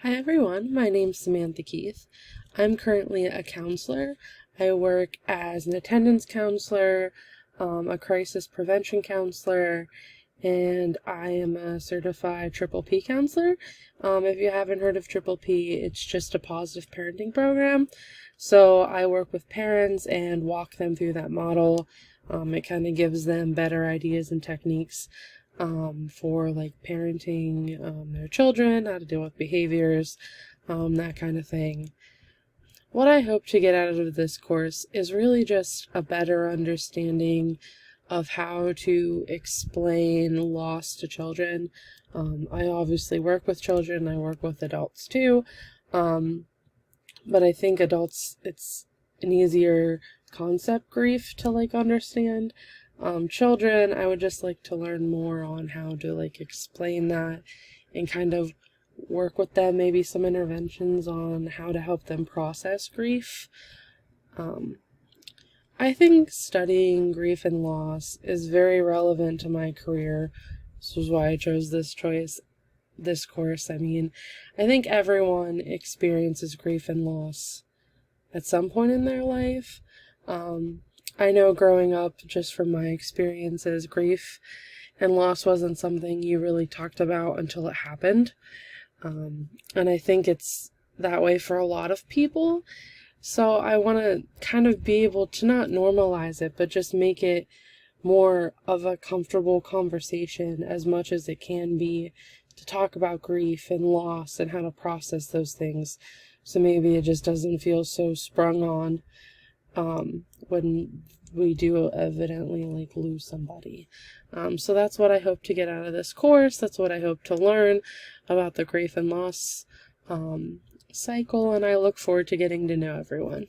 Hi everyone, my name's Samantha Keith. I'm currently a counselor. I work as an attendance counselor, a crisis prevention counselor, and I am a certified Triple P counselor. If you haven't heard of Triple P, it's just a positive parenting program. So I work with parents and walk them through that model. It kind of gives them better ideas and techniques for like parenting their children, how to deal with behaviors, that kind of thing. What I hope to get out of this course is really just a better understanding of how to explain loss to children. I obviously work with children, I work with adults too, but I think adults, it's an easier concept, grief, to like understand. Children, I would just like to learn more on how to like explain that and kind of work with them, maybe some interventions on how to help them process grief. I think studying grief and loss is very relevant to my career. This is why I chose this course. I mean, I think everyone experiences grief and loss at some point in their life. I know growing up, just from my experiences, grief and loss wasn't something you really talked about until it happened. And I think it's that way for a lot of people. So I want to kind of be able to not normalize it, but just make it more of a comfortable conversation as much as it can be, to talk about grief and loss and how to process those things. So maybe it just doesn't feel so sprung on when we do evidently like lose somebody. So that's what I hope to get out of this course. That's what I hope to learn about the grief and loss cycle, and I look forward to getting to know everyone.